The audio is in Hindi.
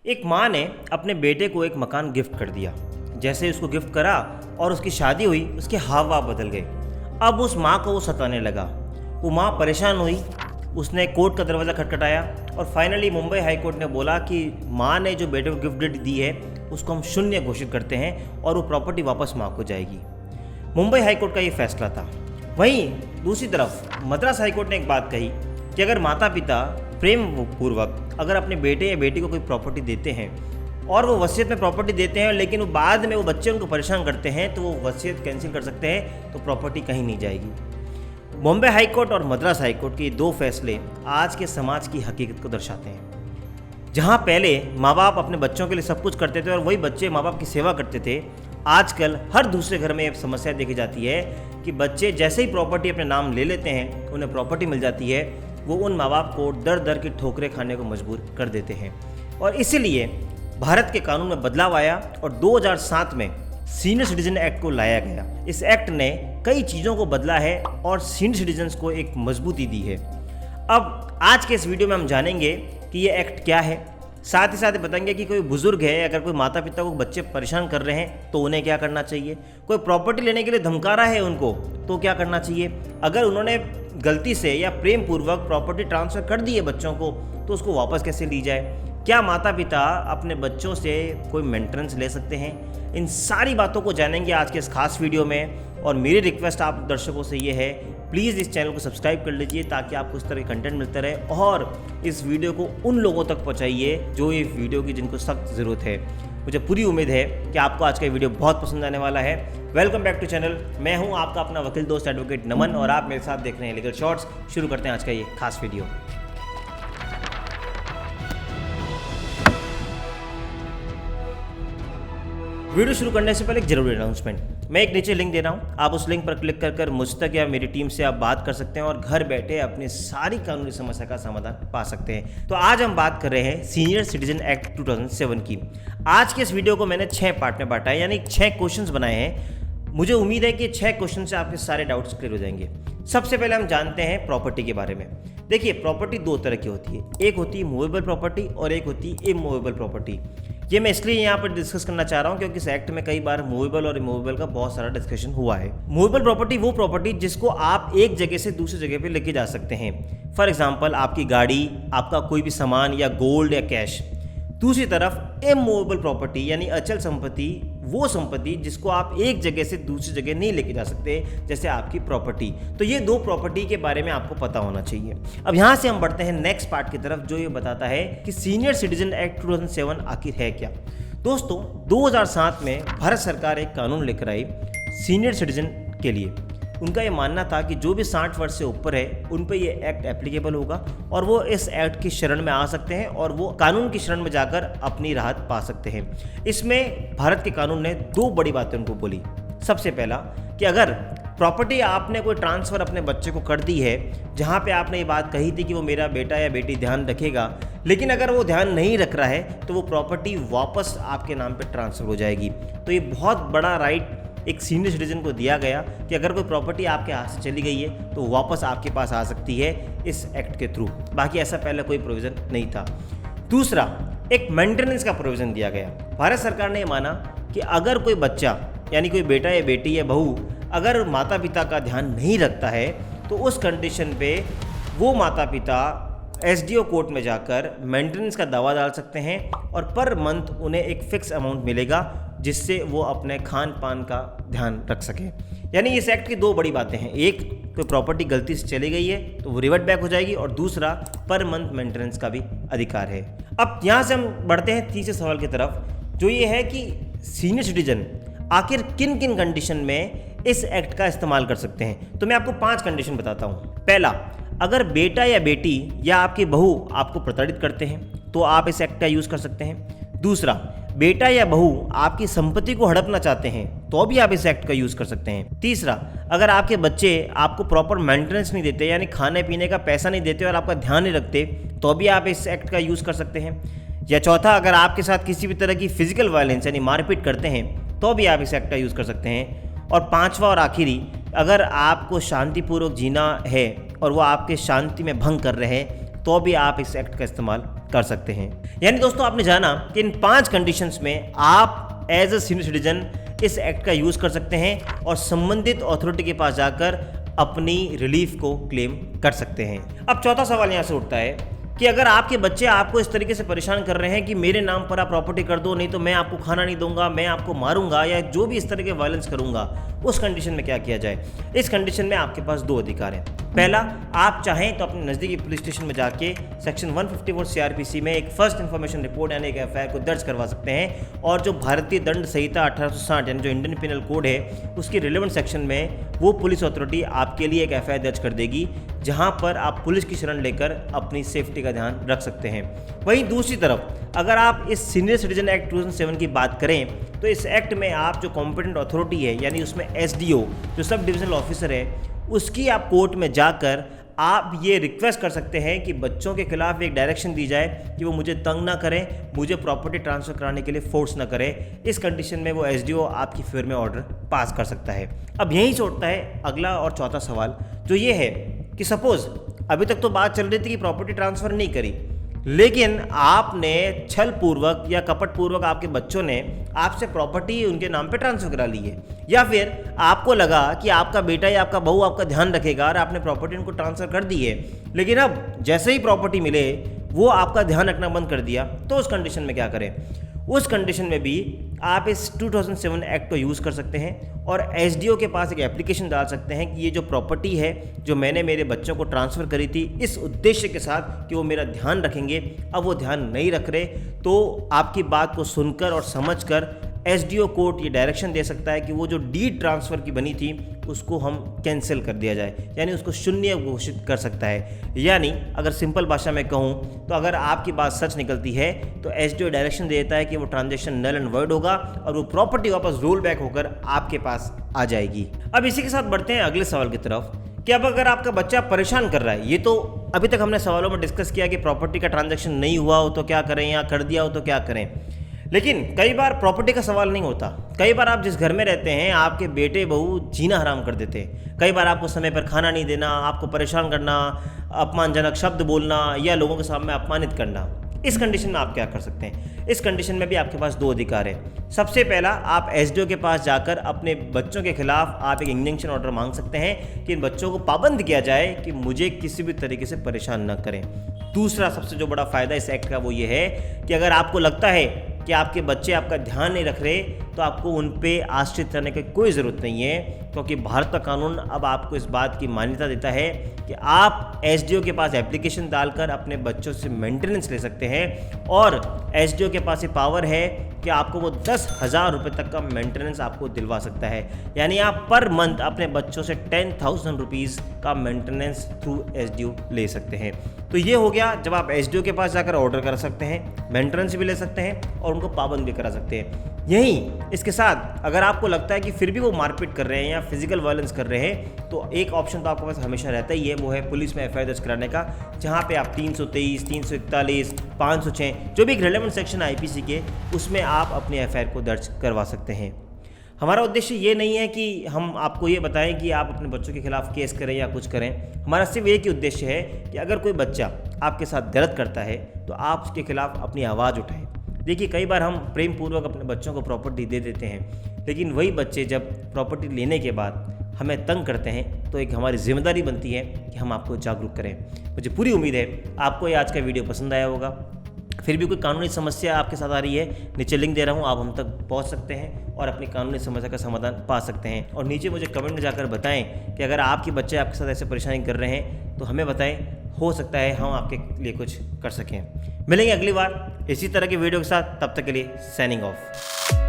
एक माँ ने अपने बेटे को एक मकान गिफ्ट कर दिया। जैसे ही उसको गिफ्ट करा और उसकी शादी हुई, उसके हाव भाव बदल गए। अब उस माँ को वो सताने लगा। वो माँ परेशान हुई, उसने कोर्ट का दरवाज़ा खटखटाया और फाइनली मुंबई हाई कोर्ट ने बोला कि माँ ने जो बेटे को गिफ्ट दी है उसको हम शून्य घोषित करते हैं और वो प्रॉपर्टी वापस माँ को जाएगी। मुंबई हाई कोर्ट का ये फैसला था। वहीं दूसरी तरफ मद्रास हाई कोर्ट ने एक बात कही कि अगर माता पिता प्रेम पूर्वक अगर अपने बेटे या बेटी को कोई प्रॉपर्टी देते हैं और वो वसीयत में प्रॉपर्टी देते हैं, लेकिन वो बाद में वो बच्चे उनको परेशान करते हैं, तो वो वसीयत कैंसिल कर सकते हैं, तो प्रॉपर्टी कहीं नहीं जाएगी। बॉम्बे हाई कोर्ट और मद्रास हाई कोर्ट के दो फैसले आज के समाज की हकीकत को दर्शाते हैं। जहाँ पहले माँ बाप अपने बच्चों के लिए सब कुछ करते थे और वही बच्चे माँ बाप की सेवा करते थे, आजकल हर दूसरे घर में ये समस्या देखी जाती है कि बच्चे जैसे ही प्रॉपर्टी अपने नाम ले लेते हैं, उन्हें प्रॉपर्टी मिल जाती है, वो उन माँ बाप को दर दर की ठोकरें खाने को मजबूर कर देते हैं। और इसीलिए भारत के कानून में बदलाव आया और 2007 में सीनियर सिटीजन एक्ट को लाया गया। इस एक्ट ने कई चीज़ों को बदला है और सीनियर सिटीजन्स को एक मजबूती दी है। अब आज के इस वीडियो में हम जानेंगे कि ये एक्ट क्या है, साथ ही साथ बताएंगे कि कोई बुजुर्ग है, अगर कोई माता पिता को बच्चे परेशान कर रहे हैं तो उन्हें क्या करना चाहिए, कोई प्रॉपर्टी लेने के लिए धमका रहा है उनको तो क्या करना चाहिए, अगर उन्होंने गलती से या प्रेम पूर्वक प्रॉपर्टी ट्रांसफ़र कर दी है बच्चों को तो उसको वापस कैसे ली जाए, क्या माता पिता अपने बच्चों से कोई मेंटेनेंस ले सकते हैं। इन सारी बातों को जानेंगे आज के इस खास वीडियो में। और मेरी रिक्वेस्ट आप दर्शकों से ये है, प्लीज़ इस चैनल को सब्सक्राइब कर लीजिए ताकि आपको इस तरह के कंटेंट मिलता रहे और इस वीडियो को उन लोगों तक पहुंचाइए जो ये वीडियो की जिनको सख्त ज़रूरत है। मुझे पूरी उम्मीद है कि आपको आज का वीडियो बहुत पसंद आने वाला है। Welcome back to channel. मैं हूं आपका अपना वकील दोस्त एडवोकेट नमन और आप मेरे साथ देख रहे हैं लीगल शॉर्ट्स। शुरू करते हैं आज का ये खास वीडियो। वीडियो शुरू करने से पहले एक जरूरी अनाउंसमेंट, मैं एक नीचे लिंक दे रहा हूं, आप उस लिंक पर क्लिक कर मुझ तक या मेरी टीम से आप बात कर सकते हैं और घर बैठे अपनी सारी कानूनी समस्या का समाधान पा सकते हैं। तो आज हम बात कर रहे हैं सीनियर सिटीजन एक्ट 2007 की। आज के इस वीडियो को मैंने 6 पार्ट में बांटा है, यानी 6 क्वेश्चंस बनाए हैं। मुझे उम्मीद है कि 6 क्वेश्चन से आपके सारे डाउट्स क्लियर हो जाएंगे। सबसे पहले हम जानते हैं प्रॉपर्टी के बारे में। देखिए, प्रॉपर्टी 2 तरह की होती है, एक होती है मूवेबल प्रॉपर्टी और एक होती है इमूवेबल प्रॉपर्टी। ये मैं इसलिए यहाँ पर डिस्कस करना चाह रहा हूँ क्योंकि इस एक्ट में कई बार मूवेबल और इमूवेबल का बहुत सारा डिस्कशन हुआ है। मूवेबल प्रॉपर्टी वो प्रॉपर्टी जिसको आप एक जगह से दूसरी जगह पे लेके जा सकते हैं। फॉर एग्जांपल आपकी गाड़ी, आपका कोई भी सामान या गोल्ड या कैश। दूसरी तरफ इमूवेबल प्रॉपर्टी यानी अचल संपत्ति, वो संपत्ति जिसको आप एक जगह से दूसरी जगह नहीं लेके जा सकते, जैसे आपकी प्रॉपर्टी। तो ये 2 प्रॉपर्टी के बारे में आपको पता होना चाहिए। अब यहाँ से हम बढ़ते हैं नेक्स्ट पार्ट की तरफ, जो ये बताता है कि सीनियर सिटीजन एक्ट 2007 आखिर है क्या। दोस्तों, 2007 में भारत सरकार एक कानून लेकर आई सीनियर सिटीजन के लिए। उनका ये मानना था कि जो भी 60 वर्ष से ऊपर है उन पे ये एक्ट एप्लीकेबल होगा और वो इस एक्ट की शरण में आ सकते हैं और वो कानून की शरण में जाकर अपनी राहत पा सकते हैं। इसमें भारत के कानून ने 2 बड़ी बातें उनको बोली। सबसे पहला कि अगर प्रॉपर्टी आपने कोई ट्रांसफ़र अपने बच्चे को कर दी है, जहाँ पे आपने ये बात कही थी कि वो मेरा बेटा या बेटी ध्यान रखेगा, लेकिन अगर वो ध्यान नहीं रख रहा है तो वो प्रॉपर्टी वापस आपके नाम पे ट्रांसफ़र हो जाएगी। तो ये बहुत बड़ा राइट एक सीनियर सिटीजन को दिया गया कि अगर कोई प्रॉपर्टी आपके हाथ से चली गई है तो वापस आपके पास आ सकती है इस एक्ट के थ्रू। बाकी ऐसा पहले कोई प्रोविज़न नहीं था। दूसरा, एक मेंटेनेंस का प्रोविज़न दिया गया। भारत सरकार ने माना कि अगर कोई बच्चा यानी कोई बेटा या बेटी या बहू अगर माता पिता का ध्यान नहीं रखता है तो उस कंडीशन पे वो माता पिता SDO कोर्ट में जाकर मेंटेनेंस का दावा डाल सकते हैं और पर मंथ उन्हें एक फिक्स अमाउंट मिलेगा जिससे वो अपने खान पान का ध्यान रख सके। यानी इस एक्ट की 2 बड़ी बातें हैं, एक कोई प्रॉपर्टी गलती से चली गई है तो वो रिवर्ट बैक हो जाएगी और दूसरा पर मंथ मेंटेनेंस का भी अधिकार है। अब यहाँ से हम बढ़ते हैं तीसरे सवाल की तरफ, जो ये है कि सीनियर सिटीजन आखिर किन किन कंडीशन में इस एक्ट का इस्तेमाल कर सकते हैं। तो मैं आपको 5 कंडीशन बताता हूँ। पहला, अगर बेटा या बेटी या आपकी बहू आपको प्रताड़ित करते हैं तो आप इस एक्ट का यूज़ कर सकते हैं। दूसरा, बेटा या बहू आपकी संपत्ति को हड़पना चाहते हैं तो भी आप इस एक्ट का यूज़ कर सकते हैं। तीसरा, अगर आपके बच्चे आपको प्रॉपर मेंटेनेंस नहीं देते यानी खाने पीने का पैसा नहीं देते और आपका ध्यान नहीं रखते तो भी आप इस एक्ट का यूज़ कर सकते हैं। या चौथा, अगर आपके साथ किसी भी तरह की फिजिकल वायलेंस यानी मारपीट करते हैं तो भी आप इस एक्ट का यूज़ कर सकते हैं। और 5वां और आखिरी, अगर आपको शांतिपूर्वक जीना है और वो आपके शांति में भंग कर रहे हैं तो भी आप इस एक्ट का इस्तेमाल कर सकते हैं। यानी दोस्तों आपने जाना कि इन 5 कंडीशंस में आप एज अ सीनियर सिटीजन इस एक्ट का यूज कर सकते हैं और संबंधित अथॉरिटी के पास जाकर अपनी रिलीफ को क्लेम कर सकते हैं। अब चौथा सवाल यहाँ से उठता है कि अगर आपके बच्चे आपको इस तरीके से परेशान कर रहे हैं कि मेरे नाम पर आप प्रॉपर्टी कर दो, नहीं तो मैं आपको खाना नहीं दूंगा, मैं आपको मारूंगा, या जो भी इस तरह के वायलेंस करूंगा, उस कंडीशन में क्या किया जाए? इस कंडीशन में आपके पास 2 अधिकार हैं। पहला, आप चाहें तो अपने नज़दीकी पुलिस स्टेशन में जाके सेक्शन 154 CRPC में एक फर्स्ट इन्फॉर्मेशन रिपोर्ट यानी एक FIR को दर्ज करवा सकते हैं, और जो भारतीय दंड संहिता 1860 यानी जो इंडियन पिनल कोड है उसके रिलेवेंट सेक्शन में वो पुलिस अथॉरिटी आपके लिए एक FIR दर्ज कर देगी, जहां पर आप पुलिस की शरण लेकर अपनी सेफ्टी का ध्यान रख सकते हैं। वहीं दूसरी तरफ अगर आप इस सीनियर सिटीजन एक्ट 2007 की बात करें तो इस एक्ट में आप जो कॉम्पिटेंट अथॉरिटी है यानी उसमें SDO जो सब डिविजनल ऑफिसर है उसकी आप कोर्ट में जाकर आप ये रिक्वेस्ट कर सकते हैं कि बच्चों के खिलाफ एक डायरेक्शन दी जाए कि वो मुझे तंग ना करें, मुझे प्रॉपर्टी ट्रांसफर कराने के लिए फोर्स ना करें। इस कंडीशन में वो SDO आपकी फेवर में ऑर्डर पास कर सकता है। अब यहीं से उठता है अगला और चौथा सवाल, जो ये है कि सपोज अभी तक तो बात चल रही थी कि प्रॉपर्टी ट्रांसफर नहीं करी, लेकिन आपने छल पूर्वक या कपट पूर्वक आपके बच्चों ने आपसे प्रॉपर्टी उनके नाम पे ट्रांसफर करा ली है, या फिर आपको लगा कि आपका बेटा या आपका बहू आपका ध्यान रखेगा और आपने प्रॉपर्टी उनको ट्रांसफर कर दी है, लेकिन अब जैसे ही प्रॉपर्टी मिले वो आपका ध्यान रखना बंद कर दिया, तो उस कंडीशन में क्या करें? उस कंडीशन में भी आप इस 2007 एक्ट को यूज़ कर सकते हैं और SDO के पास एक एप्लीकेशन डाल सकते हैं कि ये जो प्रॉपर्टी है जो मैंने मेरे बच्चों को ट्रांसफ़र करी थी इस उद्देश्य के साथ कि वो मेरा ध्यान रखेंगे, अब वो ध्यान नहीं रख रहे, तो आपकी बात को सुनकर और समझकर SDO कोर्ट ये डायरेक्शन दे सकता है कि वो जो डीड ट्रांसफ़र की बनी थी उसको हम कैंसिल कर दिया जाए, यानी उसको शून्य घोषित कर सकता है। यानी अगर सिंपल भाषा में कहूँ तो अगर आपकी बात सच निकलती है तो SDO डायरेक्शन देता है कि वो ट्रांजैक्शन नल एंड वॉइड होगा और वो प्रॉपर्टी वापस रोल बैक होकर आपके पास आ जाएगी। अब इसी के साथ बढ़ते हैं अगले सवाल की तरफ कि अब अगर आपका बच्चा परेशान कर रहा है, ये तो अभी तक हमने सवालों में डिस्कस किया कि प्रॉपर्टी का ट्रांजैक्शन नहीं हुआ हो तो क्या करें या कर दिया हो तो क्या करें, लेकिन कई बार प्रॉपर्टी का सवाल नहीं होता। कई बार आप जिस घर में रहते हैं आपके बेटे बहू जीना हराम कर देते हैं, कई बार आपको समय पर खाना नहीं देना, आपको परेशान करना, अपमानजनक शब्द बोलना या लोगों के सामने अपमानित करना। इस कंडीशन में आप क्या कर सकते हैं? इस कंडीशन में भी आपके पास 2 अधिकार है। सबसे पहला, आप SDO के पास जाकर अपने बच्चों के खिलाफ आप एक इंजंक्शन ऑर्डर मांग सकते हैं कि इन बच्चों को पाबंद किया जाए कि मुझे किसी भी तरीके से परेशान न करें। दूसरा सबसे जो बड़ा फ़ायदा इस एक्ट का वो ये है कि अगर आपको लगता है कि आपके बच्चे आपका ध्यान नहीं रख रहे तो आपको उन पे आश्रित रहने की कोई ज़रूरत नहीं है, क्योंकि भारत का कानून अब आपको इस बात की मान्यता देता है कि आप SDO के पास एप्लीकेशन डालकर अपने बच्चों से मेंटेनेंस ले सकते हैं और SDO के पास ये पावर है कि आपको वो 10,000 रुपये तक का मेंटेनेंस आपको दिलवा सकता है। यानी आप पर मंथ अपने बच्चों से 10,000 रुपीज़ का मेंटेनेंस थ्रू SDO ले सकते हैं। तो ये हो गया जब आप SDO के पास जाकर ऑर्डर कर सकते हैं, मेंटेनेंस भी ले सकते हैं और उनको पाबंद भी करा सकते हैं। यहीं इसके साथ अगर आपको लगता है कि फिर भी वो मारपीट कर रहे हैं या फिजिकल वायलेंस कर रहे हैं तो एक ऑप्शन तो आपके पास हमेशा रहता ही है, वो है पुलिस में FIR दर्ज कराने का, जहां पे आप 323, 341, 506 जो भी रिलेवेंट सेक्शन IPC के उसमें आप अपने FIR को दर्ज करवा सकते हैं। हमारा उद्देश्य ये नहीं है कि हम आपको ये बताएं कि आप अपने बच्चों के खिलाफ केस करें या कुछ करें। हमारा सिर्फ एक ही उद्देश्य है कि अगर कोई बच्चा आपके साथ गलत करता है तो आप उसके खिलाफ अपनी आवाज़ उठाएं। देखिए कई बार हम प्रेम पूर्वक अपने बच्चों को प्रॉपर्टी दे देते हैं, लेकिन वही बच्चे जब प्रॉपर्टी लेने के बाद हमें तंग करते हैं तो एक हमारी जिम्मेदारी बनती है कि हम आपको जागरूक करें। मुझे पूरी उम्मीद है आपको ये आज का वीडियो पसंद आया होगा। फिर भी कोई कानूनी समस्या आपके साथ आ रही है, नीचे लिंक दे रहा हूँ, आप हम तक पहुँच सकते हैं और अपनी कानूनी समस्या का समाधान पा सकते हैं। और नीचे मुझे कमेंट में जाकर बताएं कि अगर आपके बच्चे आपके साथ ऐसे परेशानी कर रहे हैं तो हमें बताएं, हो सकता है हम आपके लिए कुछ कर सकें। मिलेंगे अगली बार इसी तरह की वीडियो के साथ, तब तक के लिए साइनिंग ऑफ।